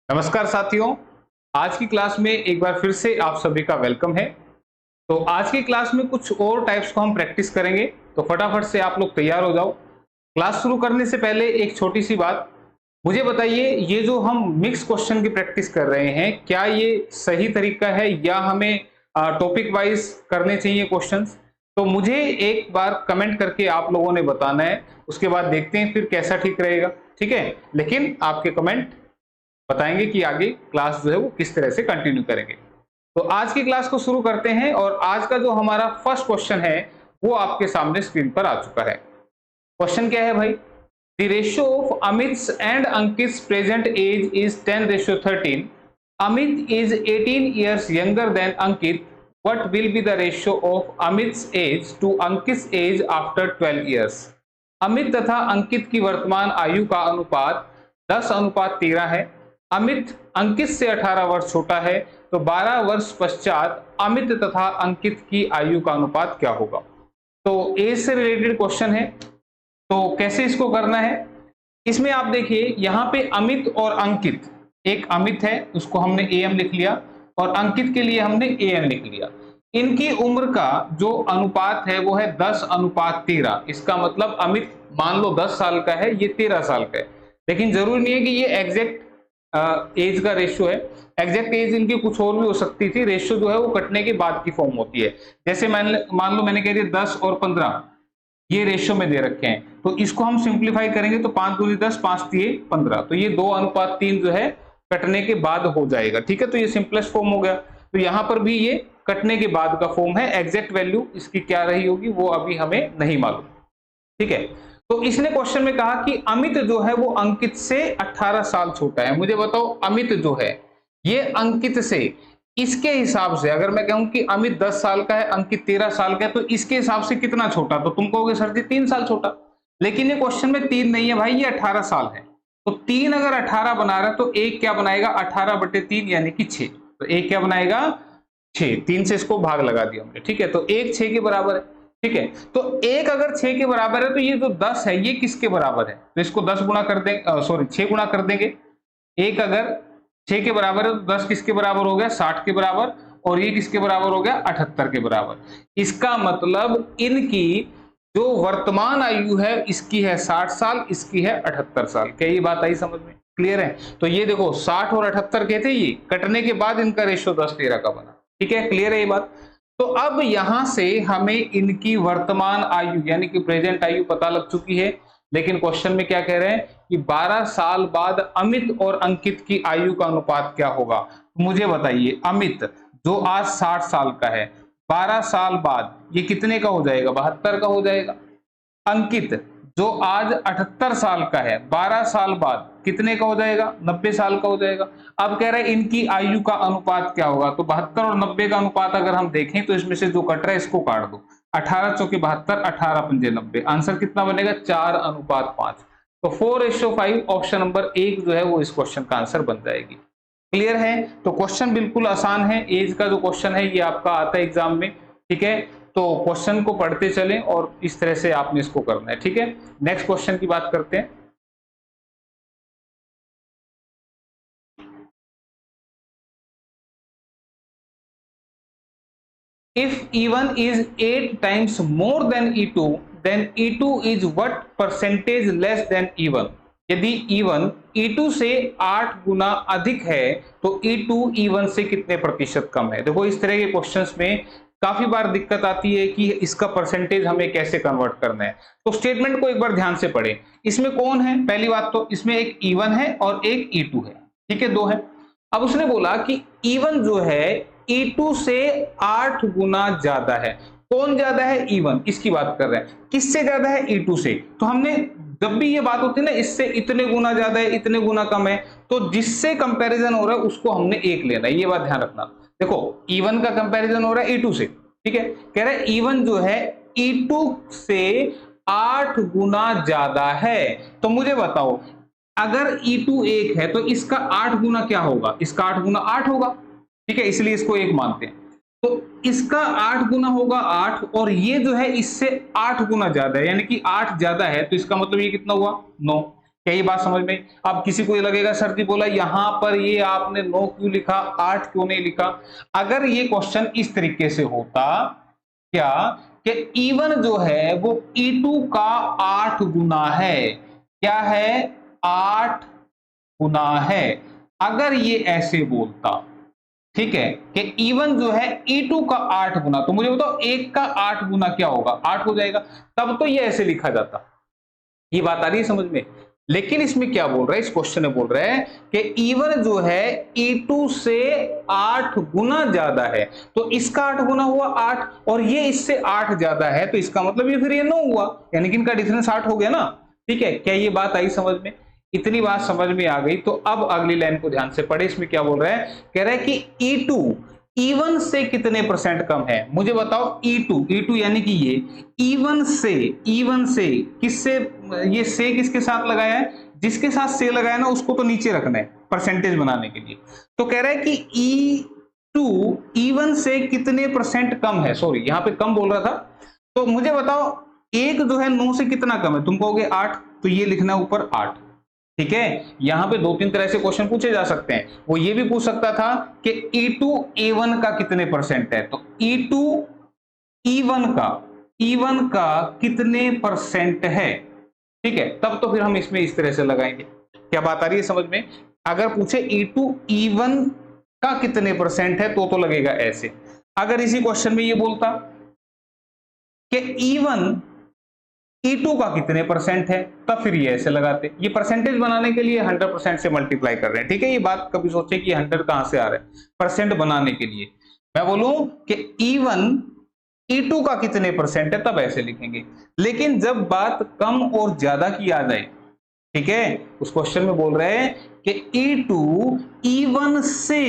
नमस्कार साथियों। आज की क्लास में एक बार फिर से आप सभी का वेलकम है। तो आज की क्लास में कुछ और टाइप्स को हम प्रैक्टिस करेंगे, तो फटाफट से आप लोग तैयार हो जाओ। क्लास शुरू करने से पहले एक छोटी सी बात, मुझे बताइए ये जो हम मिक्स क्वेश्चन की प्रैक्टिस कर रहे हैं, क्या ये सही तरीका है या हमें टॉपिक वाइज करने चाहिए क्वेश्चंस? तो मुझे एक बार कमेंट करके आप लोगों ने बताना है, उसके बाद देखते हैं फिर कैसा ठीक रहेगा। ठीक है, लेकिन आपके कमेंट बताएंगे कि आगे क्लास जो है वो किस तरह से कंटिन्यू करेंगे। तो आज की क्लास को शुरू करते हैं और आज का जो हमारा फर्स्ट क्वेश्चन है वो आपके सामने स्क्रीन पर आ चुका है। क्वेश्चन क्या है भाई? The ratio of Amit's and Ankit's present age is 10:13। Amit is 18 years younger than Ankit. What will be the ratio of Amit's age to Ankit's age after 12 years? Amit तथा अंकित की वर्तमान आयु का अनुपात 10:13 है। अमित अंकित से 18 वर्ष छोटा है, तो 12 वर्ष पश्चात अमित तथा अंकित की आयु का अनुपात क्या होगा? तो एज से रिलेटेड क्वेश्चन है, तो कैसे इसको करना है? इसमें आप देखिए यहाँ पे अमित और अंकित, एक अमित है उसको हमने एम लिख लिया और अंकित के लिए हमने एन लिख लिया। इनकी उम्र का जो अनुपात है वो है 10:13। इसका मतलब अमित मान लो 10 साल का है, ये 13 साल का है, लेकिन जरूरी नहीं है कि ये एग्जैक्ट एज का रेशियो है। एग्जैक्ट एज इनकी कुछ और भी हो सकती थी। रेशियो जो है वो कटने के बाद की फॉर्म होती है। जैसे मान लो मैंने कह दिया 10 और 15 ये रेशियो में दे रखे हैं, तो इसको हम सिंप्लीफाई करेंगे तो 5 दूनी 10, 5 तिये 15, तो ये 2:3 जो है कटने के बाद हो जाएगा। ठीक है, तो ये सिंपलेस्ट फॉर्म हो गया। तो यहाँ पर भी ये कटने के बाद का फॉर्म है। एग्जैक्ट वैल्यू इसकी क्या रही होगी वो अभी हमें नहीं मालूम। ठीक है, तो इसने क्वेश्चन में कहा कि अमित जो है वो अंकित से 18 साल छोटा है। मुझे बताओ अमित जो है ये अंकित से, इसके हिसाब से अगर मैं कहूं कि अमित 10 साल का है, अंकित 13 साल का है, तो इसके हिसाब से कितना छोटा? तो तुम कहोगे सर जी 3 साल छोटा, लेकिन ये क्वेश्चन में 3 नहीं है भाई, ये 18 साल है। तो 3 अगर 18 बना रहा है तो एक क्या बनाएगा? 18/3 यानी कि 6। तो एक क्या बनाएगा? 6। 3 से इसको भाग लगा दिया हमने। ठीक है, तो एक 6 के बराबर है। ठीक है, तो एक अगर 6 के बराबर है तो ये जो 10 है ये किसके बराबर है? तो इसको 10 गुना कर देंगे, सॉरी 6 गुना कर देंगे। एक अगर 6 के बराबर है तो 10 किसके बराबर हो गया? 60 के बराबर, और ये किसके बराबर हो गया? 78 के बराबर। इसका मतलब इनकी जो वर्तमान आयु है इसकी है 60 साल, इसकी है 78 साल। क्या ये बात आई समझ में? क्लियर है? तो ये देखो 60 और 78 कहते ये कटने के बाद इनका रेशियो 10:13 का बना। ठीक है, क्लियर है ये बात? तो अब यहां से हमें इनकी वर्तमान आयु यानी कि प्रेजेंट आयु पता लग चुकी है, लेकिन क्वेश्चन में क्या कह रहे हैं कि 12 साल बाद अमित और अंकित की आयु का अनुपात क्या होगा? मुझे बताइए, अमित जो आज 60 साल का है, 12 साल बाद ये कितने का हो जाएगा? 72 का हो जाएगा। अंकित जो आज 78 साल का है, 12 साल बाद कितने का हो जाएगा? 90 साल का हो जाएगा। अब कह रहे हैं इनकी आयु का अनुपात क्या होगा? तो 72 और 90 का अनुपात अगर हम देखें तो इसमें से जो कट रहा है इसको काट दो। 18 चौके 72, 18 पंजे 90। आंसर कितना बनेगा? 4:5। तो 4:5 ऑप्शन नंबर 1 जो है वो इस क्वेश्चन का आंसर बन जाएगी। क्लियर है? तो क्वेश्चन बिल्कुल आसान है। एज का जो क्वेश्चन है ये आपका आता है एग्जाम में। ठीक है, तो क्वेश्चन को पढ़ते चलें और इस तरह से आपने इसको करना है। ठीक है, नेक्स्ट क्वेश्चन की बात करते हैं। If E1 is 8 times more than E2, then E2 is what percentage less than E1? यदि E1 E2 से 8 गुना अधिक है तो E2 E1 से कितने प्रतिशत कम है? देखो इस तरह के क्वेश्चंस में काफी बार दिक्कत आती है कि इसका परसेंटेज हमें कैसे कन्वर्ट करना है। तो स्टेटमेंट को एक बार ध्यान से पढ़ें। इसमें कौन है? पहली बात तो इसमें एक E1 है और एक E2 है। ठीक है, 2 है। अब उसने बोला कि E1 जो है E2 से 8 गुना ज्यादा है। कौन ज्यादा है? E1, इसकी बात कर रहे हैं। किससे ज्यादा है? E2 से। तो हमने जब भी ये बात होती है ना इससे इतने गुना ज्यादा है, इतने गुना कम है, तो जिससे कंपैरिजन हो रहा है उसको हमने 1 लेना है। ये बात ध्यान रखना। देखो E1 का कंपैरिजन हो रहा है E2 से। ठीक है, कह रहे हैं E1 जो है E2 से 8 गुना ज्यादा है। तो मुझे बताओ अगर E2 1 है तो इसका 8 गुना क्या होगा? इसका 8 गुना 8 होगा। ठीक है, इसलिए इसको 1 मानते हैं। तो इसका 8 गुना होगा 8, और ये जो है इससे 8 गुना ज्यादा है, यानी कि 8 ज्यादा है, तो इसका मतलब ये कितना हुआ? 9। क्या ये बात समझ में? अब किसी को ये लगेगा सर जी बोला यहाँ पर ये आपने 9 क्यों लिखा, 8 क्यों नहीं लिखा? अगर ये क्वेश्चन इस तरीके से होता क्या कि E1 जो है वो E2 का 8 गुना है। क्या है? 8 गुना है। अगर ये ऐसे बोलता, ठीक है, कि E1 जो है E2 का 8 गुना, तो मुझे बताओ 1 का 8 गुना क्या होगा? 8 हो जाएगा। तब तो ये ऐसे लिखा जाता। ये बात आ रही है समझ में? लेकिन इसमें क्या बोल रहा है, इस क्वेश्चन में बोल रहा है कि E1 जो है E2 से 8 गुना ज्यादा है, तो इसका 8 गुना हुआ 8, और ये इससे 8 ज्यादा है, तो इसका मतलब ये फिर ये 9 हुआ, यानी कि इनका डिफरेंस 8 हो गया ना। ठीक है, क्या ये बात आई समझ में? इतनी बात समझ में आ गई तो अब अगली लाइन को ध्यान से पढ़े। इसमें क्या बोल रहा है? कह रहा है कि E2 E1 से कितने परसेंट कम है? मुझे बताओ E2 यानी कि ये E1 से किससे, ये से किसके साथ लगाया है? जिसके साथ से लगाया ना उसको तो नीचे रखना है परसेंटेज बनाने के लिए। तो कह रहा है कि E2 E1 से कितने परसेंट कम है, सॉरी यहां पे कम बोल रहा था। तो मुझे बताओ एक जो है 9 से कितना कम है? तुम कहोगे 8, तो ये लिखना है ऊपर 8। ठीक है, यहां पे दो तीन तरह से क्वेश्चन पूछे जा सकते हैं। वो ये भी पूछ सकता था कि E2 E1 का कितने परसेंट है, तो E2 E1 का कितने परसेंट है? ठीक है, तब तो फिर हम इसमें इस तरह से लगाएंगे। क्या बात आ रही है समझ में? अगर पूछे E2 E1 का कितने परसेंट है तो लगेगा ऐसे। अगर इसी क्वेश्चन में ये बोलता कि E1 E2 का कितने परसेंट है, तब फिर ये ऐसे लगाते। ये परसेंटेज बनाने के लिए 100% से मल्टीप्लाई कर रहे हैं। ठीक है, ये बात कभी सोचे कि 100 कहां से आ रहा है? परसेंट बनाने के लिए मैं बोलूं कि E1 E2 का कितने परसेंट है, तब ऐसे लिखेंगे। लेकिन जब बात कम और ज्यादा की आ जाए, ठीक है, उस क्वेश्चन में बोल रहे हैं कि E2 E1 से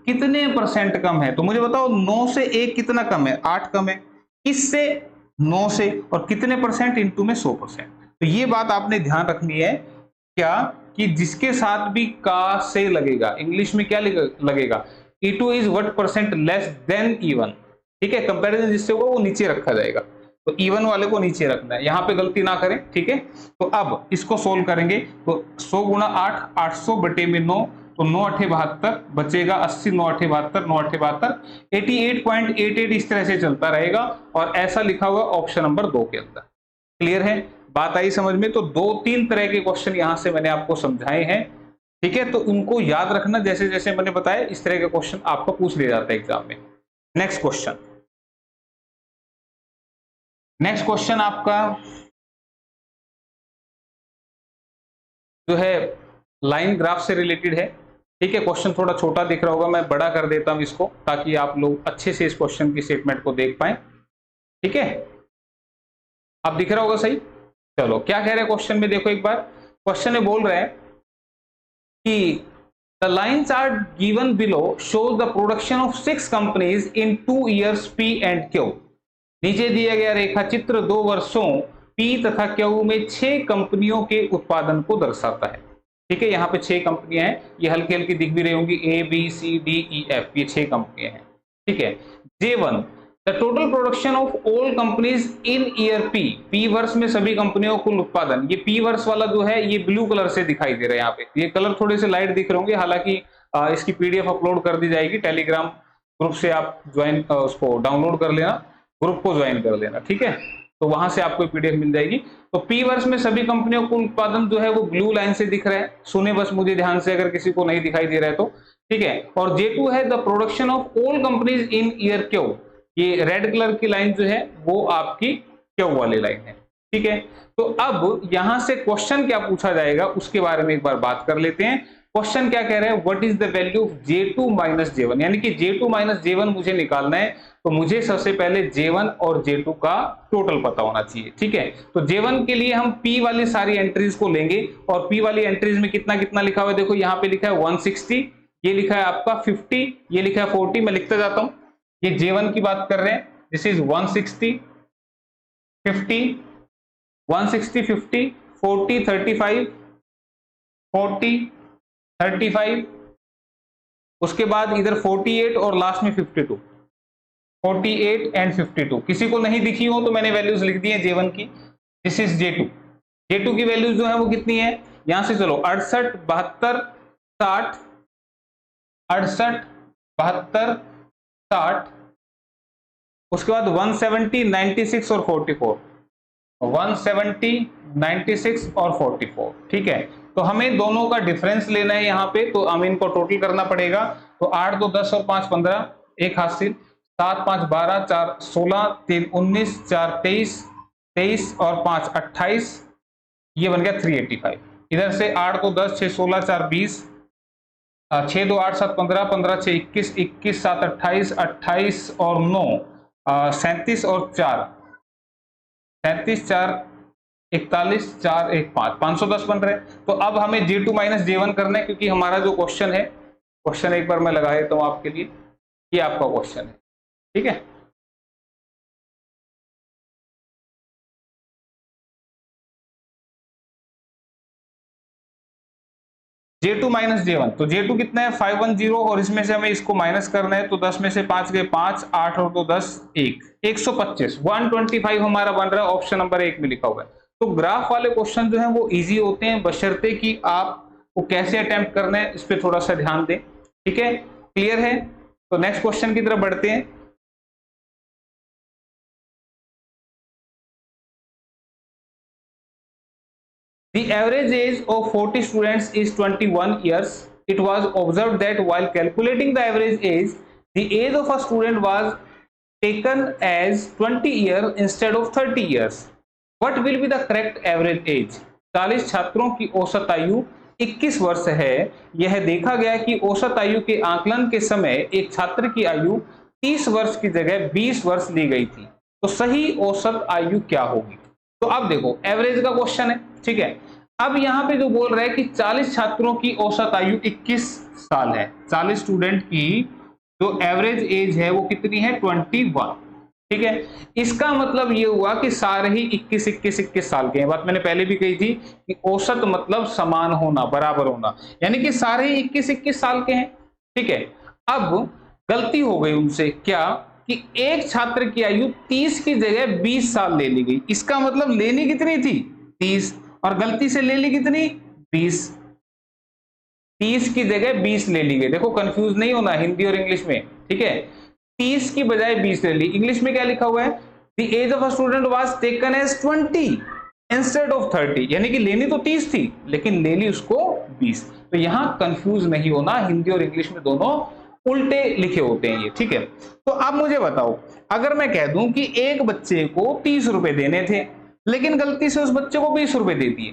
कितने परसेंट कम है, तो मुझे बताओ 9 से 1 कितना कम है? 8 कम है। इससे 9 से, और कितने परसेंट? इनटू में 100%। तो ये बात आपने ध्यान रखनी है क्या, कि जिसके साथ भी का से लगेगा, इंग्लिश में क्या लगेगा? E2 is what percent less than E1। ठीक है, कंपैरिजन जिससे होगा वो नीचे रखा जाएगा, तो E1 वाले को नीचे रखना है, यहां पे गलती ना करें। ठीक है, तो अब इसको सोल्व करेंगे तो 100 गुणा 8 800 बटे में 9, तो 9 8 72 बचेगा 80, 9 8 72 9 8 72 88.88 इस तरह से चलता रहेगा, और ऐसा लिखा हुआ ऑप्शन नंबर 2 के अंदर। क्लियर है, बात आई समझ में? तो दो तीन तरह के क्वेश्चन यहां से मैंने आपको समझाए हैं। ठीक है, तो उनको याद रखना, जैसे जैसे मैंने बताया इस तरह के क्वेश्चन आपको पूछ लिया जाता है एग्जाम में। नेक्स्ट क्वेश्चन आपका जो है लाइन ग्राफ से रिलेटेड है। ठीक है, क्वेश्चन थोड़ा छोटा दिख रहा होगा, मैं बड़ा कर देता हूं इसको ताकि आप लोग अच्छे से इस क्वेश्चन की स्टेटमेंट को देख पाए। ठीक है, अब दिख रहा होगा सही? चलो, क्या कह रहे हैं क्वेश्चन में, देखो एक बार। क्वेश्चन में बोल रहे हैं कि the lines are given below shows the production of 6 companies in 2 years P and Q। नीचे दिया गया रेखा चित्र 2 वर्षों P तथा Q में 6 कंपनियों के उत्पादन को दर्शाता है। ठीक है, यहाँ पे 6 कंपनियां हैं, ये हल्की हल्की दिख भी रही होंगी, A B C D E F, ये 6 कंपनियां हैं। ठीक है, J1 the total production of all companies in year P वर्ष में सभी कंपनियों कुल उत्पादन। ये P वर्ष वाला जो है ये ब्लू कलर से दिखाई दे रहा है, यहाँ पे ये कलर थोड़े से लाइट दिख रहे होंगे, हालांकि इसकी PDF अपलोड कर दी जाएगी टेलीग्राम ग्रुप से, आप ज्वाइन उसको डाउनलोड कर लेना, ग्रुप को ज्वाइन कर लेना। ठीक है, तो वहां से आपको PDF मिल जाएगी। तो P वर्ष में सभी कंपनियों को उत्पादन जो है वो ब्लू लाइन से दिख रहा है, सुने बस मुझे ध्यान से, अगर किसी को नहीं दिखाई दे रहा है तो। ठीक है, और J2 है the production of all companies in year Q, ये रेड कलर की लाइन जो है वो आपकी Q वाली लाइन है। ठीक है, तो अब यहां से क्वेश्चन क्या पूछा जाएगा उसके बारे में एक बार बात कर लेते हैं। क्वेश्चन क्या कह रहे हैं, what is the value of J2 minus J1, यानी कि J2 माइनस J1 मुझे निकालना है, तो मुझे सबसे पहले J1 और J2 का टोटल पता होना चाहिए। ठीक है, तो J1 के लिए हम P वाली सारी एंट्रीज को लेंगे, और P वाली एंट्रीज में कितना कितना लिखा हुआ है, देखो यहाँ पे लिखा है 160, ये लिखा है आपका 50, ये लिखा है 40, मैं लिखता जाता हूं। ये J1 की बात कर रहे हैं, दिस इज 160 50 160 50 40 35 40 35, उसके बाद इधर 48 और लास्ट में 52, 48 एंड 52। किसी को नहीं दिखी हो तो मैंने वैल्यूज लिख दी है J1 की। दिस इज J2 की वैल्यूज जो है वो कितनी है, यहां से चलो 68 72 60, 68 72 60, उसके बाद 170 96 और 44, 170 96 और 44। ठीक है, तो हमें दोनों का डिफरेंस लेना है यहाँ पे, तो हमें इनको टोटल करना पड़ेगा। तो 8 2 10 और 5 15, एक हासिल, 7 5 12 4 16 3 19 4 23 23 और 5 28, ये बन गया 385। इधर से 8 2 10 6 16 4 20, 6 2 8 7 15 15 6 21 21 7 28 28 और 9 37 और 4 37 4 41 4 1 5 510 बन रहे। तो अब हमें J2 माइनस J1 करना है, क्योंकि हमारा जो क्वेश्चन है, क्वेश्चन एक बार मैं लगा देता हूं आपके लिए, ये आपका क्वेश्चन है। ठीक है, J2 माइनस J1, तो J2 कितना है 510, और इसमें से हमें इसको माइनस करना है, तो 10 में से 5 गए 5, 8 और 2 10 1, 125 125 हमारा बन रहा है, ऑप्शन नंबर 1 में लिखा हुआ है। तो ग्राफ वाले क्वेश्चन जो हैं वो इजी होते हैं, बशर्ते कि आपको कैसे अटेम्प्ट करना है इस पे थोड़ा सा ध्यान दें। ठीक है, क्लियर है? तो नेक्स्ट क्वेश्चन की तरफ बढ़ते हैं। The average age of 40 students is 21 years. It was observed that while calculating the average age, the age of a student was taken as 20 years instead of 30 years. What will be the correct average age? 40 छात्रों की औसत आयु 21 वर्ष है। यह देखा गया कि औसत आयु के आकलन के समय एक छात्र की आयु 30 वर्ष की जगह 20 वर्ष ली गई थी, तो सही औसत आयु क्या होगी? तो अब देखो, एवरेज का क्वेश्चन है। ठीक है, अब यहां पे जो बोल रहा है कि 40 छात्रों की औसत आयु 21 साल है, 40 स्टूडेंट की जो एवरेज एज है वो कितनी है 21। ठीक है, इसका मतलब ये हुआ कि सारे ही 21 21 21 साल के हैं। बात मैंने पहले भी कही थी कि औसत मतलब समान होना, बराबर होना, यानी कि सारे ही 21 21 साल के हैं। ठीक है, अब गलती हो गई उनसे, क्या कि एक छात्र की आयु 30 की जगह 20 साल ले ली गई। इसका मतलब लेनी कितनी थी 30, और गलती से ले ली कितनी 20, 30 की जगह 20 ले ली गई। देखो कंफ्यूज नहीं होना हिंदी और इंग्लिश में। ठीक है, 30 की बजाय 20 ले ली। इंग्लिश में क्या लिखा हुआ है, the age of a student was taken age 20 instead of 30, यानी कि लेनी तो 30 थी लेकिन ले ली उसको 20। तो यहां कंफ्यूज नहीं होना, हिंदी और इंग्लिश में दोनों उल्टे लिखे होते हैं ये। ठीक है, तो अब मुझे बताओ, अगर मैं कह दूं कि एक बच्चे को 30 रुपए देने थे लेकिन गलती से उस बच्चे को 20 रुपए दे दिए,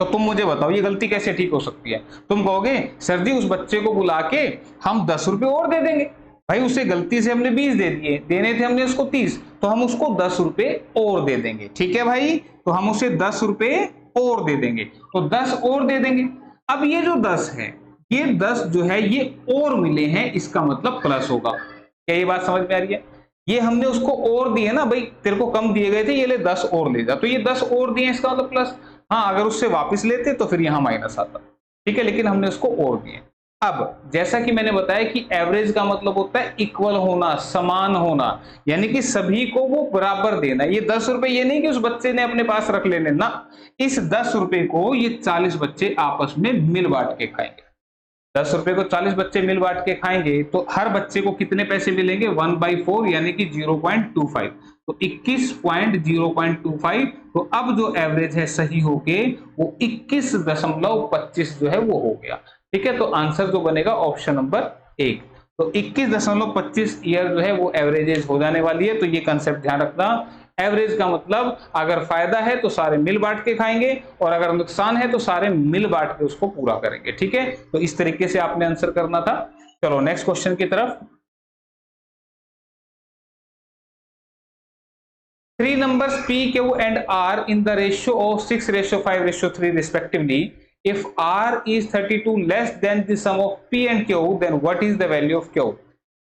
तो तुम मुझे बताओ ये गलती कैसे ठीक हो सकती है? तुम कहोगे सर जी उस बच्चे को बुला के हम 10 रुपए और दे देंगे। भाई उसे गलती से हमने 20 दे दिए, देने थे हमने उसको 30, तो हम उसको 10 रुपए और दे देंगे। ठीक है भाई, तो हम उसे 10 रुपए और दे देंगे, तो 10 और दे देंगे। अब ये जो 10 है, ये 10 जो है ये और मिले हैं, इसका मतलब प्लस होगा। क्या ये बात समझ में आ रही है? ये हमने उसको और दिए ना, भाई तेरे को कम दिए गए थे, ये ले 10 और ले जा, तो ये 10 और दिए इसका मतलब प्लस। हाँ, अगर उससे वापस लेते तो फिर यहां माइनस आता। ठीक है, लेकिन हमने उसको और दिए। अब जैसा कि मैंने बताया कि एवरेज का मतलब होता है इक्वल होना, समान होना, यानी कि सभी को वो बराबर देना। ये 10 रुपए ये नहीं कि उस बच्चे ने अपने पास रख लेने ना, इस 10 रुपए को ये 40 बच्चे आपस में मिल बांट के खाएंगे। 10 रुपए को 40 बच्चे मिल बांट के खाएंगे तो हर बच्चे को कितने पैसे मिलेंगे 1/4, यानी कि 0.25, तो 21.025। तो अब जो एवरेज है सही होके वो 21.25 जो है वो हो गया। ठीक है, तो आंसर जो बनेगा ऑप्शन नंबर 1, तो 21.25 ईयर जो है वो एवरेज हो जाने वाली है। तो ये कंसेप्ट ध्यान रखना, एवरेज का मतलब अगर फायदा है तो सारे मिल बांट के खाएंगे, और अगर नुकसान है तो सारे मिल बांट के उसको पूरा करेंगे। ठीक है, तो इस तरीके से आपने आंसर करना था। चलो नेक्स्ट क्वेश्चन की तरफ। 3 numbers P, Q and R in the ratio of 6:5:3 respectively. If R is 32 less than the sum of P and Q, then what is the value of Q?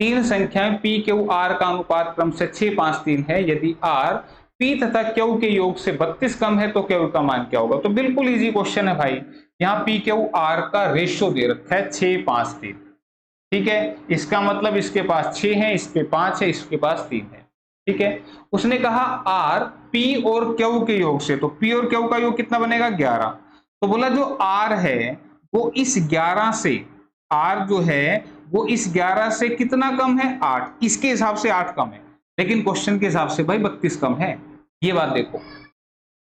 तीन संख्याएं P, Q, R का अनुपात क्रम से 6, 5, 3 है। यदि R P तथा Q के योग से 32 कम है तो Q का मान क्या होगा? तो बिल्कुल इजी क्वेश्चन है भाई। यहाँ P, Q, R का रेशियो दे रखा है 6, 5, 3। ठीक है, इसका मतलब इसके पास 6 है, इसके 5 है, इसके पास 3 है। ठीक है, उसने कहा R P और Q के योग से, तो P और Q का योग कितना बनेगा 11। तो बोला जो आर है वो इस 11 से, आर जो है वो इस 11 से कितना कम है, 8, इसके हिसाब से 8 कम है, लेकिन क्वेश्चन के हिसाब से भाई 32 कम है। ये बात देखो,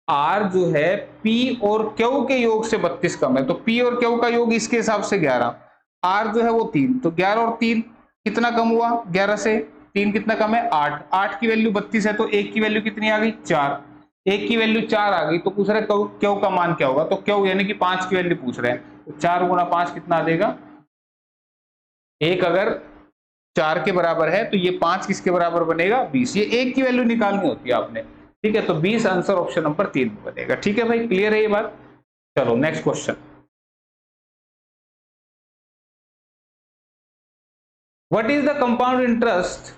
आर जो है P और Q के योग से 32 कम है, तो P और Q का योग इसके हिसाब से 11, आर जो है वो 3, तो 11 और 3 कितना कम हुआ, 11 से 3 कितना कम है, 8, 8 की वैल्यू 32 है, तो 1 की वैल्यू कितनी आ गई, 4, 1 की वैल्यू 4 आ गई, तो पूछ रहे Q का मान क्या होगा, तो Q यानी कि 5 की वैल्यू पूछ रहे हैं, तो 4 गुना 5 कितना आ जाएगा, 1 अगर 4 के बराबर है तो ये 5 किसके बराबर बनेगा, 20, ये 1 की वैल्यू निकालनी होती है आपने, ठीक है, तो 20 आंसर ऑप्शन नंबर 3 में बनेगा। ठीक है भाई, क्लियर है ये बात। चलो next question, what is the compound interest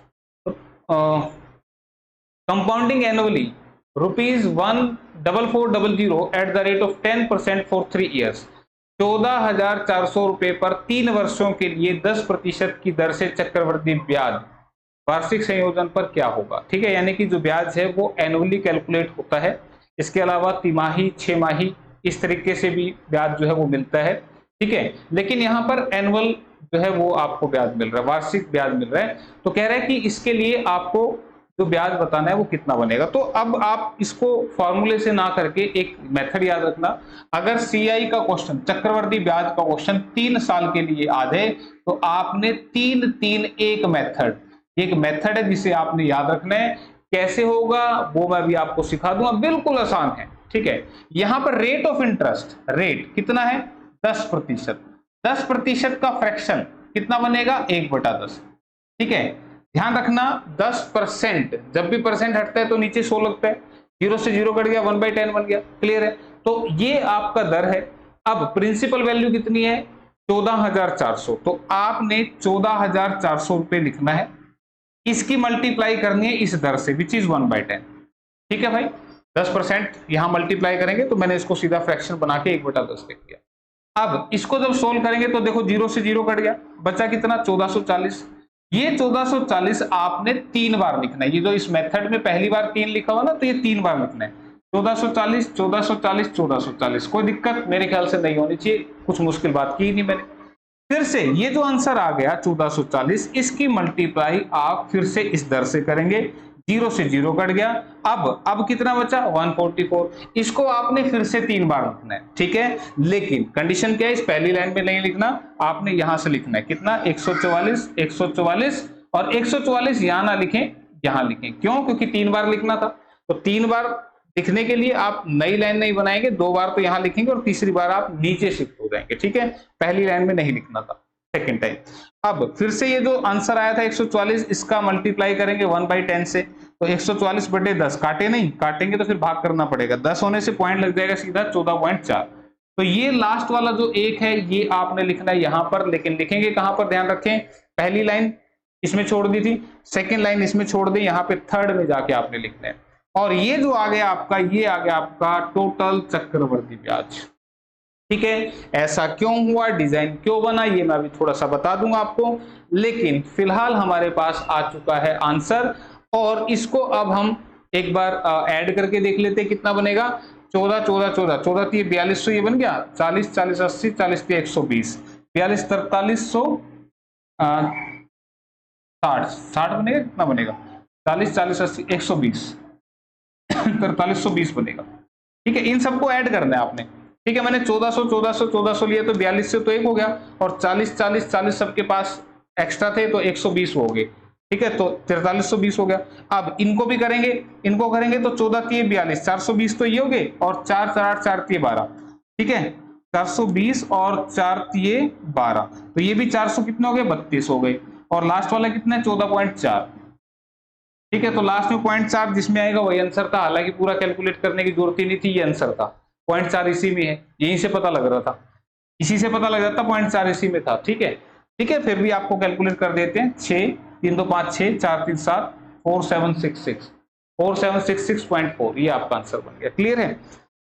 compounding annually ₹14400 at the rate of 10% for 3 years, 14,400 रुपए पर 3 वर्षों के लिए 10% की दर से चक्रवृद्धि ब्याज वार्षिक संयोजन पर क्या होगा। ठीक है, यानी कि जो ब्याज है वो एनुअली कैलकुलेट होता है, इसके अलावा तिमाही, 6 माही, इस तरीके से भी ब्याज जो है वो मिलता है। ठीक है, लेकिन यहाँ पर एनुअल जो है वो आपको ब्याज मिल रहा है, वार्षिक ब्याज मिल रहा है, तो कह रहा है कि इसके लिए आपको जो ब्याज बताना है वो कितना बनेगा। तो अब आप इसको फॉर्मूले से ना करके एक मेथड याद रखना, अगर सीआई का क्वेश्चन, चक्रवर्ती ब्याज का क्वेश्चन 3 साल के लिए आ जाए तो आपने 3-3 एक मेथड है जिसे आपने याद रखना है। कैसे होगा वो मैं भी आपको सिखा दूंगा, बिल्कुल आसान है। ठीक है, यहां पर रेट ऑफ इंटरेस्ट, रेट कितना है 10%, 10% का फ्रैक्शन कितना बनेगा 1/10। ठीक है, ध्यान रखना 10%, जब भी परसेंट हटता है तो नीचे 100 लगता है, 0 से 0 कट गया, 1/10 बन गया। क्लियर है, तो ये आपका दर है। अब प्रिंसिपल वैल्यू कितनी है 14,400, तो आपने 14,400 रुपए लिखना है, इसकी मल्टीप्लाई करनी है इस दर से विच इज 1/10। ठीक है भाई, 10% यहां मल्टीप्लाई करेंगे तो मैंने इसको सीधा फ्रैक्शन बना के 1/10 लिख दिया। अब इसको जब सोल्व करेंगे तो देखो 0 से 0 कट गया, बचा कितना 1440। ये 1440 आपने 3 बार लिखना है, ये जो इस मेथड में पहली बार 3 लिखा हुआ ना, तो ये 3 बार लिखना है, 1440 1440 1440। कोई दिक्कत मेरे ख्याल से नहीं होनी चाहिए, कुछ मुश्किल बात की नहीं मैंने। फिर से ये जो आंसर आ गया 1440, इसकी मल्टीप्लाई आप फिर से इस दर से करेंगे, 0 से 0 कट गया, अब कितना बचा 144, इसको आपने फिर से 3 बार लिखना है। ठीक है, लेकिन कंडीशन क्या है, इस पहली लाइन में नहीं लिखना, आपने यहां से लिखना है कितना 144 144, और 144 यहां ना लिखें, यहां लिखें, क्यों, क्योंकि 3 बार लिखना था, तो 3 बार लिखने के लिए आप नई लाइन नहीं बनाएंगे, 2 बार तो यहां लिखेंगे और तीसरी बार आप नीचे शिफ्ट हो जाएंगे। ठीक है, पहली लाइन में नहीं लिखना था सेकेंड टाइम। अब फिर से ये जो आंसर आया था 144, इसका मल्टीप्लाई करेंगे 1/10 से, तो 144/10 काटे नहीं, काटेंगे तो फिर भाग करना पड़ेगा, 10 होने से पॉइंट लग जाएगा सीधा 14.4। तो ये लास्ट वाला जो एक है ये आपने लिखना है यहां पर, लेकिन लिखेंगे कहां पर, ध्यान रखें, पहली लाइन इसमें छोड़ दी थी, सेकेंड लाइन इसमें छोड़ दी, यहाँ पे थर्ड में जाके आपने लिखना है, और ये जो आ गया आपका, ये आ गया आपका टोटल चक्रवर्ती ब्याज। ठीक है, ऐसा क्यों हुआ, डिजाइन क्यों बना, ये मैं अभी थोड़ा सा बता दूंगा आपको, लेकिन फिलहाल हमारे पास आ चुका है आंसर, और इसको अब हम एक बार ऐड करके देख लेते हैं कितना बनेगा। 14 14 14 14 4200 ये बन गया, 40 40 80 40 120, 42 4300 60 बनेगा, कितना बनेगा 40 40 80 120 4320 बनेगा। ठीक है, इन सबको ऐड करना है आपने। ठीक है, मैंने 1400 1400 1400 लिया तो 42 से तो 1 हो गया, और 40 40 40 सबके पास एक्स्ट्रा थे तो 120 हो गए। ठीक है, तो 4320 हो गया। अब इनको भी करेंगे, इनको करेंगे तो 14 3 42 420 तो ये हो गए, और 4 4 4 3 12। ठीक है, 420 और 4 3 12, तो ये भी 400 कितने हो गए 32 हो गए, और लास्ट वाला कितना है 14.4। ठीक है, तो लास्ट में 0.4 जिसमें आएगा वही आंसर था, हालांकि पूरा कैलकुलेट करने की जरूरत ही नहीं थी, ये आंसर था 0.4 इसी में है, यहीं से पता लग रहा था, इसी से पता लग रहा था 0.4 इसी में था। ठीक है, ठीक है, फिर भी आपको कैलकुलेट कर देते हैं, 6 3 2 5 6 4 3 7 4766 4766.4, ये आपका आंसर बन गया। क्लियर है,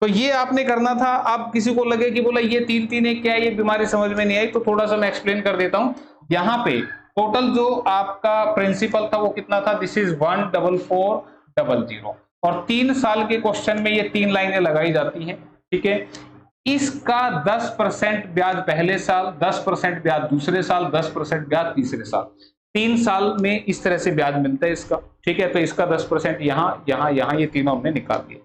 तो ये आपने करना था। अब किसी को लगे कि बोला ये 3 3 1 क्या है, ये बीमारी समझ में नहीं आई, तो थोड़ा सा मैं एक्सप्लेन कर देता हूं। यहाँ पे टोटल जो आपका प्रिंसिपल था वो कितना था, दिस इज 14400, और 3 साल के क्वेश्चन में ये 3 लाइनें लगाई जाती हैं। ठीक है, इसका 10% ब्याज पहले साल, 10% ब्याज दूसरे साल, 10% ब्याज तीसरे साल, 3 साल में इस तरह से ब्याज मिलता है इसका। ठीक है, तो इसका 10% यहाँ यहाँ यहाँ ये तीनों हमने निकाल दिए।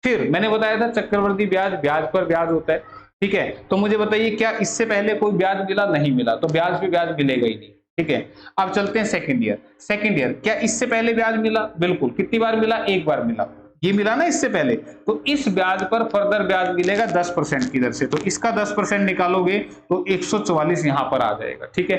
फिर मैंने बताया था चक्रवृद्धि ब्याज ब्याज पर ब्याज होता है। ठीक है, तो मुझे बताइए क्या इससे पहले कोई ब्याज मिला? नहीं मिला, तो ब्याज पे ब्याज मिलेगा ही नहीं। ठीक है, अब चलते हैं सेकंड ईयर। सेकंड ईयर क्या इससे पहले ब्याज मिला? बिल्कुल। कितनी बार मिला? एक बार मिला। ये मिला ना इससे पहले, तो इस ब्याज पर फर्दर ब्याज मिलेगा 10% की दर से, तो इसका 10% निकालोगे तो 144 यहां पर आ जाएगा। ठीक है,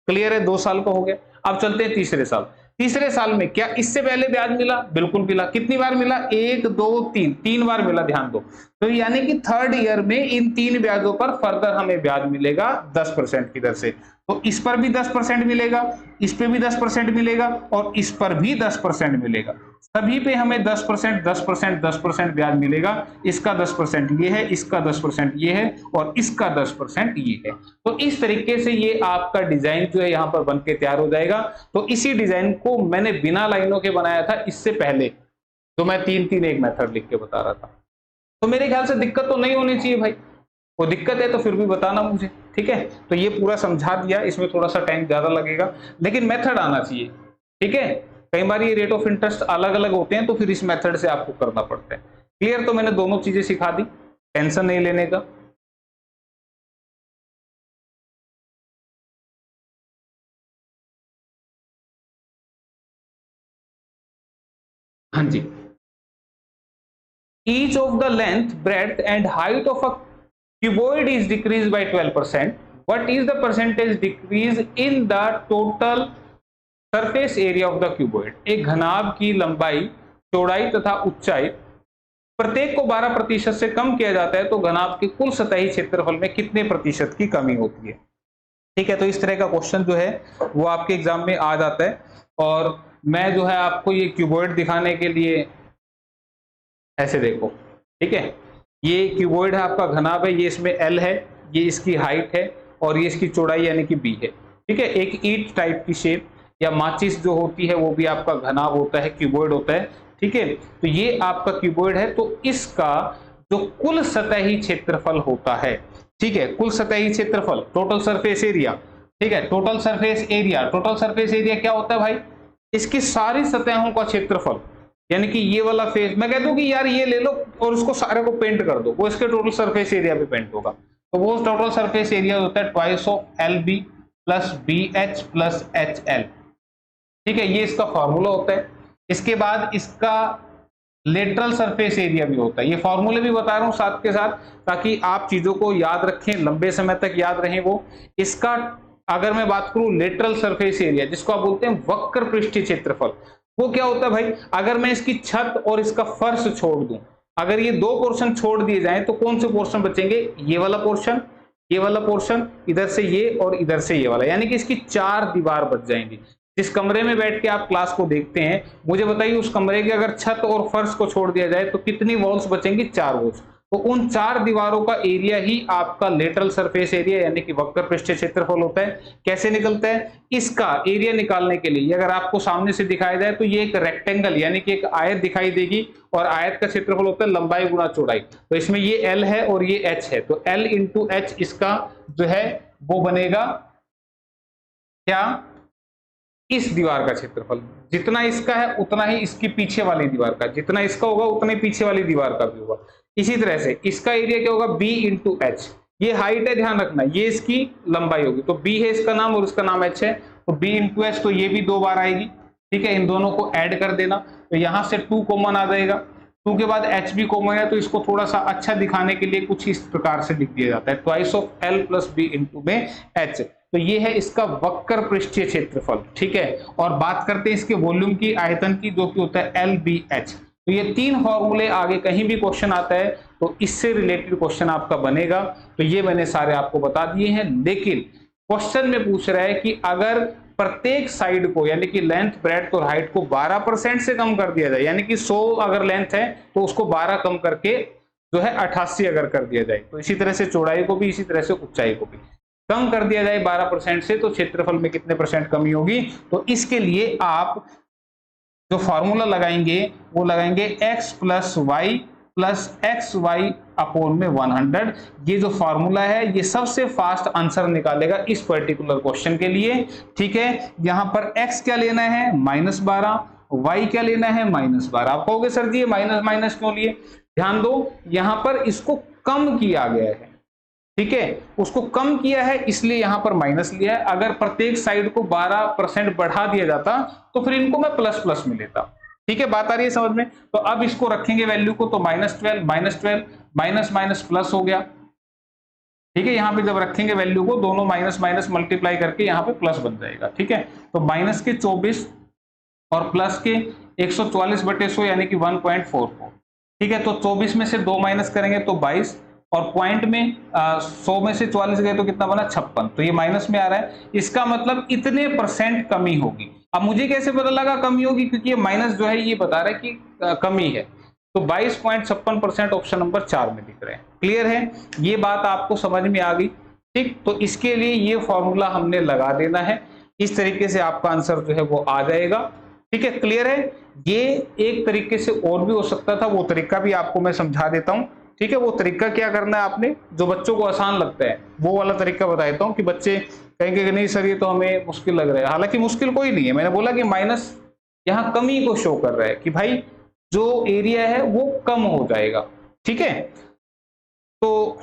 क्लियर है? 2 साल का हो गया। अब चलते हैं तीसरे साल। तीसरे साल में क्या इससे पहले ब्याज मिला? बिल्कुल मिला। कितनी बार मिला? 1 2 3, 3 बार मिला, ध्यान दो। तो यानी कि थर्ड ईयर में इन 3 ब्याजों पर फर्दर हमें ब्याज मिलेगा 10% की दर से। तो इस पर भी 10% मिलेगा, इस पे भी 10% मिलेगा और इस पर भी 10% मिलेगा। सभी पे हमें 10%, 10%, 10% ब्याज मिलेगा। इसका 10% ये है, इसका 10% ये है और इसका 10% ये है। तो इस तरीके से ये आपका डिजाइन जो है यहाँ पर बन के तैयार हो जाएगा। तो इसी डिजाइन को मैंने बिना लाइनों के बनाया था इससे पहले, तो मैं 3-3 एक मेथड लिख के बता रहा था। तो मेरे ख्याल से दिक्कत तो नहीं होनी चाहिए भाई। वो दिक्कत है तो फिर भी बताना मुझे। ठीक है, तो ये पूरा समझा दिया, इसमें थोड़ा सा टाइम ज्यादा लगेगा लेकिन मेथड आना चाहिए। ठीक है, कई बार ये रेट ऑफ इंटरेस्ट अलग अलग होते हैं तो फिर इस मेथड से आपको करना पड़ता है। क्लियर? तो मैंने दोनों चीजें सिखा दी, टेंशन नहीं लेने का। हाँ जी, each of the length, breadth and height of a cuboid is decreased by 12%. What is the percentage decrease in the total surface area of the cuboid? एक घनाभ की लंबाई, चौड़ाई तथा ऊंचाई प्रत्येक को 12% से कम किया जाता है तो घनाभ के कुल सतही क्षेत्रफल में कितने प्रतिशत की कमी होती है? ठीक है, तो इस तरह का क्वेश्चन जो है वो आपके एग्जाम में आ जाता है। और मैं जो है आपको ये क्यूबॉइड दिखाने के लिए ऐसे देखो। ठीक है, ये क्यूबॉइड है, आपका घनाभ है, ये इसमें एल है, ये इसकी हाइट है और ये इसकी चौड़ाई यानी कि बी है। ठीक है, एक ईट टाइप की शेप या माचिस जो होती है वो भी आपका घनाभ होता है, क्यूबॉइड होता है। ठीक है, तो ये आपका क्यूबॉइड है, तो इसका जो कुल सतही क्षेत्रफल होता है, ठीक है, कुल सतही क्षेत्रफल, टोटल सरफेस एरिया। ठीक है, total surface area, total surface area क्या होता है भाई? इसकी सारी सतहों का क्षेत्रफल, यानी कि ये वाला फेस, मैं कह दूं कि यार ये ले लो और उसको सारे को पेंट कर दो, वो इसके टोटल सरफेस एरिया पे पेंट होगा। तो वो टोटल सरफेस एरिया होता है twice of L B plus B H plus H L. ठीक है, ये इसका फॉर्मूला होता है। इसके बाद इसका लेटरल सरफेस एरिया भी होता है। ये फॉर्मूले भी बता रहा हूं साथ के साथ ताकि आप चीजों को याद रखें, लंबे समय तक याद रहें। वो इसका अगर मैं बात करूं लेटरल सरफेस एरिया, जिसको आप बोलते हैं वक्र पृष्ठीय क्षेत्रफल, वो क्या होता है भाई? अगर मैं इसकी छत और इसका फर्श छोड़ दूं, अगर ये 2 पोर्शन छोड़ दिए जाएं तो कौन से पोर्शन बचेंगे? ये वाला पोर्शन, ये वाला पोर्शन, इधर से ये और इधर से ये वाला, यानी कि इसकी 4 दीवार बच जाएंगी। जिस कमरे में बैठ के आप क्लास को देखते हैं, मुझे बताइए उस कमरे के अगर छत और फर्श को छोड़ दिया जाए तो कितनी वॉल्स बचेंगी? 4 वॉल्स। तो उन 4 दीवारों का एरिया ही आपका लेटरल सरफेस एरिया यानी कि वक्र पृष्ठीय क्षेत्रफल होता है। कैसे निकलता है? इसका एरिया निकालने के लिए अगर आपको सामने से दिखाया जाए तो ये एक रेक्टेंगल यानी कि एक आयत दिखाई देगी और आयत का क्षेत्रफल होता है लंबाई गुणा चौड़ाई। तो इसमें ये एल है और ये एच है, तो एल इंटू एच इसका जो है वो बनेगा क्या? इस दीवार का क्षेत्रफल। जितना इसका है उतना ही इसकी पीछे वाली दीवार का, जितना इसका होगा उतना ही पीछे वाली दीवार का भी होगा। इसी तरह से इसका एरिया क्या होगा? B into H. ये हाइट है, ध्यान रखना, ये इसकी लंबाई होगी, तो बी है इसका नाम और इसका नाम एच है, तो बी इंटू एच, तो ये भी 2 बार आएगी। ठीक है, इन दोनों को ऐड कर देना, तो यहां से 2 कॉमन आ जाएगा। 2 के बाद एच भी कॉमन है, तो इसको थोड़ा सा अच्छा दिखाने के लिए कुछ इस प्रकार से लिख दिया जाता है, twice of L plus B into में एच। तो ये है इसका वक्र पृष्ठीय क्षेत्रफल। ठीक है, और बात करते हैं इसके वॉल्यूम की, आयतन की, जो कि होता है एल बी एच। तो ये 3 फॉर्मूले आगे कहीं भी क्वेश्चन आता है तो इससे रिलेटेड क्वेश्चन आपका बनेगा। तो ये मैंने सारे आपको बता दिए हैं, लेकिन क्वेश्चन में पूछ रहा है कि अगर प्रत्येक साइड को यानी कि लेंथ, ब्रेड्थ और हाइट को 12% से कम कर दिया जाए, यानी कि 100 अगर लेंथ है तो उसको 12 कम करके जो है 88 अगर कर दिया जाए, तो इसी तरह से चौड़ाई को भी, इसी तरह से ऊंचाई को भी कम कर दिया जाए 12% से, तो क्षेत्रफल में कितने % कमी होगी? तो इसके लिए आप जो फॉर्मूला लगाएंगे वो लगाएंगे x plus Y plus X Y upon में 100। ये जो फॉर्मूला है ये सबसे फास्ट आंसर निकालेगा इस पर्टिकुलर क्वेश्चन के लिए। ठीक है, यहां पर x क्या लेना है -12, y क्या लेना है -12। आप कहोगे सर जी ये माइनस माइनस क्यों लिए? ध्यान दो, यहां पर इसको कम किया गया है, ठीक है, उसको कम किया है इसलिए यहां पर माइनस लिया है। अगर प्रत्येक साइड को 12% बढ़ा दिया जाता तो फिर इनको मैं प्लस प्लस में लेता। ठीक है, बात आ रही है समझ में? तो अब इसको रखेंगे वैल्यू को, तो -12 माइनस माइनस प्लस हो गया। ठीक है, यहां पे जब रखेंगे वैल्यू को, दोनों माइनस माइनस मल्टीप्लाई करके यहां पे प्लस बन जाएगा। ठीक है, तो माइनस के 24 और प्लस के 144/100 यानी कि 1.44। ठीक है, तो 24 में से 2 माइनस करेंगे तो 22, और पॉइंट में 100 में से 44 गए तो कितना बना 56। तो ये माइनस में आ रहा है, इसका मतलब इतने परसेंट कमी होगी। अब मुझे कैसे पता लगा कमी होगी? क्योंकि ये माइनस जो है ये बता रहा है कि कमी है। तो 22.56% ऑप्शन नंबर 4 में दिख रहे हैं। क्लियर है, ये बात आपको समझ में आ गई? ठीक, तो इसके लिए ये फॉर्मूला हमने लगा देना है, इस तरीके से आपका आंसर जो है वो आ जाएगा। ठीक है, क्लियर है? ये एक तरीके से और भी हो सकता था, वो तरीका भी आपको मैं समझा देता हूं। ठीक है, वो तरीका क्या करना है आपने, जो बच्चों को आसान लगता है वो वाला तरीका बता देता हूं, कि बच्चे कहेंगे कि नहीं सर ये तो हमें मुश्किल लग रहा है। हालांकि मुश्किल कोई नहीं है, मैंने बोला कि माइनस यहां कमी को शो कर रहा है कि भाई जो एरिया है वो कम हो जाएगा। ठीक है, तो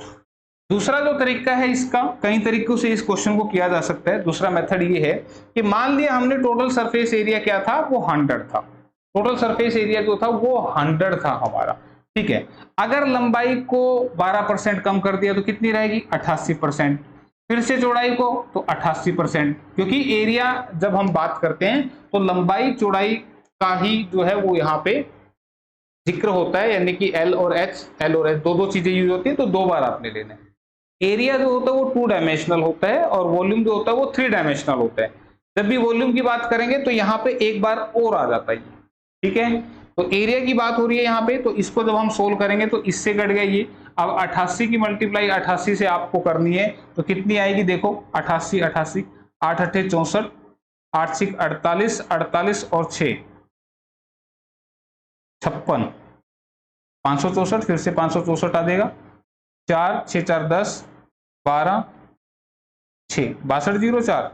दूसरा जो तरीका है इसका, कई तरीकों से इस क्वेश्चन को किया जा सकता है। दूसरा मेथड ये है कि मान लिया हमने टोटल सरफेस एरिया क्या था, वो 100 था। टोटल सरफेस एरिया जो था वो 100 था हमारा। ठीक है, अगर लंबाई को 12% कम कर दिया तो कितनी रहेगी 88%। फिर से चौड़ाई को तो 88%, क्योंकि एरिया जब हम बात करते हैं तो लंबाई चौड़ाई का ही जो है वो यहाँ पे जिक्र होता है, यानी कि एल और एच दो चीजें यूज होती है, तो 2 बार आपने लेना है। एरिया जो होता है वो 2 डायमेंशनल होता है और वॉल्यूम जो होता है वो 3 डायमेंशनल होता है। जब भी वॉल्यूम की बात करेंगे तो यहाँ पे एक बार और आ जाता है। ठीक है, तो एरिया की बात हो रही है यहाँ पे, तो इसको जब हम सोल्व करेंगे तो इससे कट गया ये। अब 88 की मल्टीप्लाई 88 से आपको करनी है तो कितनी आएगी देखो, 88 88 8 8 64, 8 6 48, 48 और 6 56, 564, फिर से 564 आ देगा, 4 6 4 10 12 6 6204।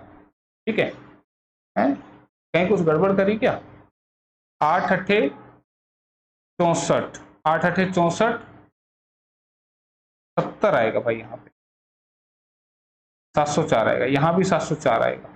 ठीक है, कहीं कुछ गड़बड़ करी क्या? 8 8 64, 8 8 64 70 आएगा भाई, यहाँ पे 704 आएगा, यहाँ भी 704 आएगा,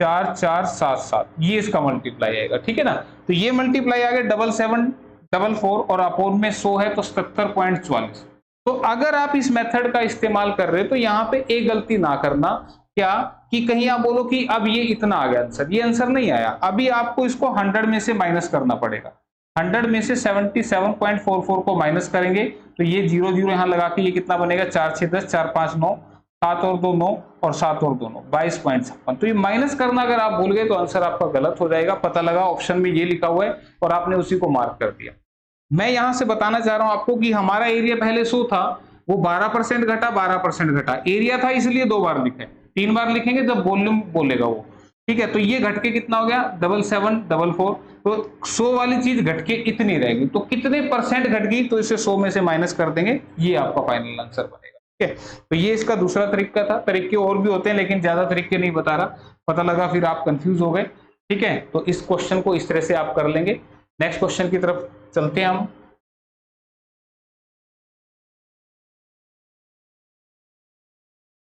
4 4 7 7, ये इसका मल्टीप्लाई आएगा। ठीक है ना, तो ये मल्टीप्लाई आ गया 7744 और अपोन में 100 है तो 77.44। तो अगर आप इस मेथड का इस्तेमाल कर रहे हो तो यहाँ पे एक गलती ना करना, क्या कि कहीं आप बोलो कि अब ये इतना आ गया आंसर, ये आंसर नहीं आया। अभी आपको इसको 100 में से माइनस करना पड़ेगा। 100 में से 77.44 को माइनस करेंगे तो ये 0 0 यहाँ लगा के ये कितना बनेगा, 4 6 10, 4 5 9, 7 और 2 9 और 7 और 2 9, 22.56। तो ये माइनस करना अगर आप भूल गए तो आंसर आपका गलत हो जाएगा। पता लगा ऑप्शन में ये लिखा हुआ है और आपने उसी को मार्क कर दिया। मैं यहां से बताना चाह रहा हूं आपको कि हमारा एरिया पहले 100 था, वो 12% घटा, 12% घटा। एरिया था इसलिए 2 बार लिखे, 3 बार लिखेंगे जब वॉल्यूम बोलेगा वो। ठीक है, तो ये घट के कितना हो गया 7744। तो 100 वाली चीज घट के इतनी रहेगी, तो कितने परसेंट घट गई तो इसे 100 में से माइनस कर देंगे, ये आपका फाइनल आंसर बनेगा। ठीक है, तो ये इसका दूसरा तरीका था। तरीके और भी होते हैं लेकिन ज्यादा तरीके नहीं बता रहा, पता लगा फिर आप कंफ्यूज हो गए। ठीक है, तो इस क्वेश्चन को इस तरह से आप कर लेंगे। नेक्स्ट क्वेश्चन की तरफ चलते हैं हम।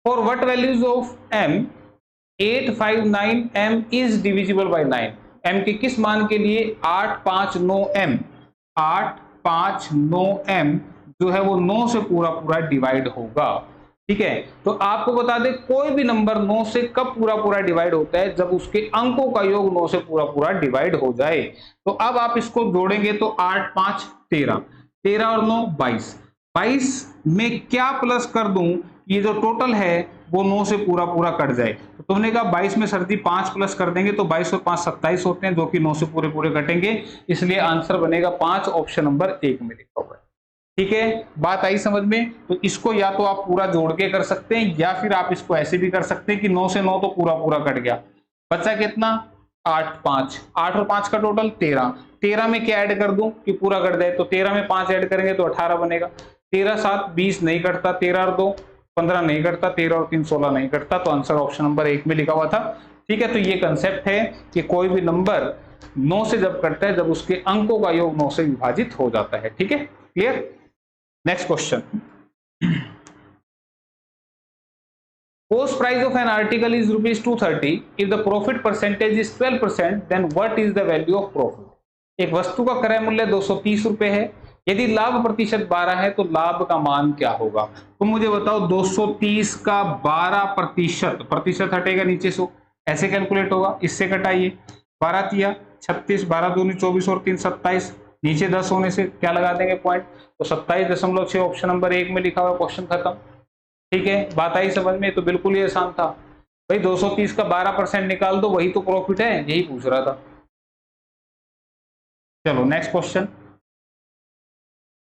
For what values of m 859 m is divisible by 9। m के किस मान के लिए 859m जो है वो 9 से पूरा पूरा डिवाइड होगा। ठीक है, तो आपको बता दें कोई भी नंबर 9 से कब पूरा पूरा डिवाइड होता है, जब उसके अंकों का योग 9 से पूरा पूरा डिवाइड हो जाए। तो अब आप इसको जोड़ेंगे तो 8 5 13, 13 और 9 22, 22 में क्या प्लस कर दूं, ये जो टोटल है वो 9 से पूरा पूरा कट जाए। तो तुमने कहा 22 में सर जी 5 प्लस कर देंगे तो 22 और 5 27 होते हैं, जो कि 9 से पूरे पूरे कटेंगे, इसलिए आंसर बनेगा 5, ऑप्शन नंबर 1 में लिखा हुआ है। ठीक है, बात आई समझ में? तो इसको या तो आप पूरा जोड़ के कर सकते हैं या फिर आप इसको ऐसे भी कर सकते हैं कि 9 से 9 तो पूरा पूरा कट गया, बचा कितना 8 5, 8 और 5 का टोटल 13, 13 में क्या ऐड कर दूं कि पूरा कर दे, तो 13 में 5 ऐड करेंगे तो 18 बनेगा। 13 7 20 नहीं कटता, 13 और 2 15 नहीं कटता, 13 और 3 16 नहीं कटता, तो आंसर ऑप्शन नंबर 1 में लिखा हुआ था। ठीक है, तो ये कंसेप्ट है कि कोई भी नंबर 9 से जब कटता है जब उसके अंकों का योग 9 से विभाजित हो जाता है। ठीक है, clear. Next question, cost price of an article is rupees 230, if the profit percentage is 12%, then what is the value of profit? एक वस्तु का क्रय मूल्य 230 रुपए है, यदि लाभ प्रतिशत 12 है तो लाभ का मान क्या होगा? तो मुझे बताओ 230 का 12%, प्रतिशत हटेगा नीचे से, ऐसे कैलकुलेट होगा, इससे घटाइए 12 तिया 36, 12 दूनी 24 और 3 27, नीचे 10 होने से क्या लगा देंगे पॉइंट, तो 27.6 ऑप्शन नंबर 1 में लिखा हुआ, क्वेश्चन खत्म। ठीक है, बात आई समझ में, तो बिल्कुल ही आसान था भाई, 230 का 12% निकाल दो, वही तो प्रॉफिट है, यही पूछ रहा था। चलो next question,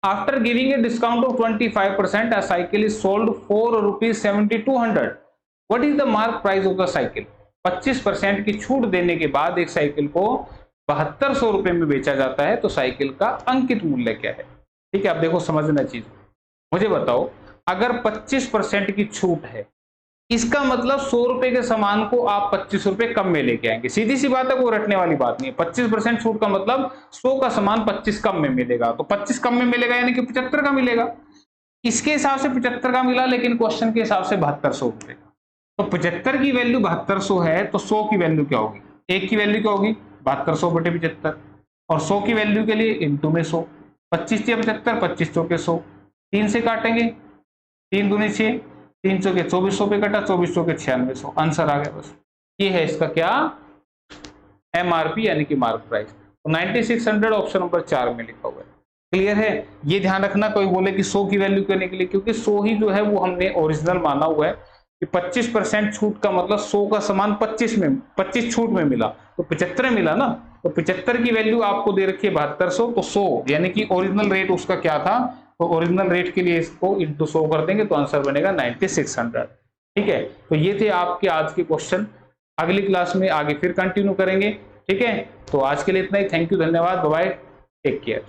after giving a discount of 25%, a cycle is sold for ₹7200, what is the mark price of the cycle? 25% की छूट देने के बाद एक साइकिल को 7200 रुपए में बेचा जाता है, तो साइकिल का अंकित मूल्य क्या है? ठीक है, अब देखो समझना चीज, मुझे बताओ अगर 25% की छूट है, इसका मतलब 100 रुपए के सामान को आप 25 रुपए कम में लेके आएंगे, सीधी सी बात है, कोई रटने वाली बात नहीं है। 25% छूट का मतलब 100 का सामान 25 कम में मिलेगा, तो 25 कम में मिलेगा यानी कि 75 का मिलेगा। इसके हिसाब से 75 का मिला, लेकिन क्वेश्चन के हिसाब से 7200 रुपए, तो 75 की वैल्यू 7200 है, तो 100 की वैल्यू क्या होगी? 1 की वैल्यू क्या होगी? 7200 बटे 75, और 100 की वैल्यू के लिए इंटू में 100, 25 या 75, 25 चौके 100, 3 से काटेंगे, 3 दूनी 6, 3 चौके 2400 पे कटा, 24 चौके 9600, आंसर आ गया बस। ये है इसका क्या? एमआरपी यानी कि मार्क प्राइस। तो 9600 ऑप्शन नंबर 4 में लिखा हुआ है। क्लियर है? ये ध्यान रखना, कोई बोले कि 100 की वैल्यू करने के लिए, क्योंकि 100 ही जो है वो हमने ओरिजिनल माना हुआ है कि 25% छूट का मतलब 100 का सामान 25 छूट में मिला, तो 75 मिला ना, तो 75 की वैल्यू आपको दे रखी है 7200, तो 100 यानी कि ओरिजिनल रेट उसका क्या था, तो ओरिजिनल रेट के लिए इसको इंटू 100 कर देंगे, तो आंसर बनेगा 9600। ठीक है, तो ये थे आपके आज के क्वेश्चन, अगली क्लास में आगे फिर कंटिन्यू करेंगे। ठीक है, तो आज के लिए इतना ही, थैंक यू, धन्यवाद, बाय बाय, टेक केयर।